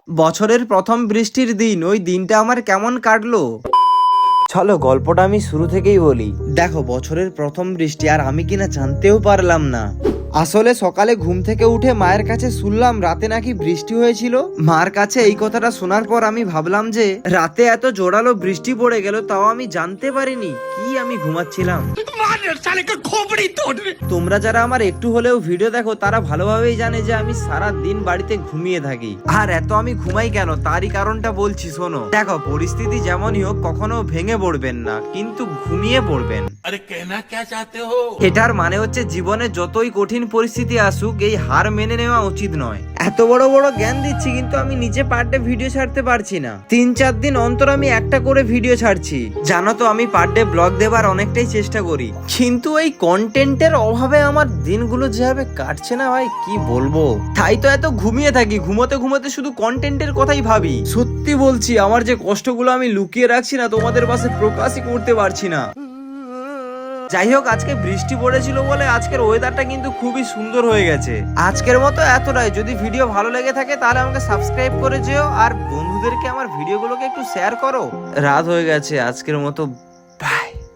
বছরের প্রথম বৃষ্টির দিন, ওই দিনটা আমার কেমন কাটলো চলো গল্পটা আমি শুরু থেকেই বলি। দেখো, বছরের প্রথম বৃষ্টি আর আমি কিনা জানতেও পারলাম না। আসলে সকালে ঘুম থেকে উঠে মায়ের কাছে শুনলাম রাতে নাকি বৃষ্টি হয়েছিল। মার কাছে এই কথাটা শোনার পর আমি ভাবলাম যে রাতে এত জোরালো বৃষ্টি পড়ে গেল, তাও আমি জানতে পারিনি। কি আমি ঘুমাচ্ছিলাম। তোমরা যারা আমার একটু হলেও ভিডিও দেখো তারা ভালোভাবেই জানে যে আমি সারা দিন বাড়িতে ঘুমিয়ে থাকি। আর এত আমি ঘুমাই কেন তারই কারণটা বলছি, শোনো। দেখো, পরিস্থিতি যেমনই হোক কখনো ভেঙে পড়বেন না, কিন্তু ঘুমিয়ে পড়বেন। अरे कहना क्या चाहते हो? এটার মানে হচ্ছে জীবনে যতই কঠিন পরিস্থিতি আসুক এই হার মেনে নেওয়া উচিত নয়। এত বড় বড় জ্ঞান দিচ্ছি কিন্তু আমি নিজে পার ডে ভিডিও ছাড়তে পারছি না। 3-4 দিন অন্তর আমি একটা করে ভিডিও ছাড়ছি। জানো তো আমি পার ডে ব্লগ দেবার অনেকটাই চেষ্টা করি, কিন্তু এই কন্টেন্টের অভাবে আমার দিনগুলো যেভাবে কাটছে না ভাই, কি বলবো। তাই তো এত ঘুমিয়ে থাকি, ঘুমোতে ঘুমোতে শুধু কন্টেন্টের কথাই ভাবি। সত্যি বলছি, আমার যে কষ্টগুলো আমি লুকিয়ে রাখছি না, তোমাদের পাশে প্রকাশই করতে পারছি না। যাই হোক, আজকে বৃষ্টি পড়েছিল বলে আজকের ওয়েদারটা কিন্তু খুবই সুন্দর হয়ে গেছে। আজকের মতো এতটাই। যদি ভিডিও ভালো লেগে থাকে তাহলে আমাকে সাবস্ক্রাইব করে যেও, আর বন্ধুদেরকে আমার ভিডিওগুলোকে একটু শেয়ার করো। রাত হয়ে গেছে, আজকের মতো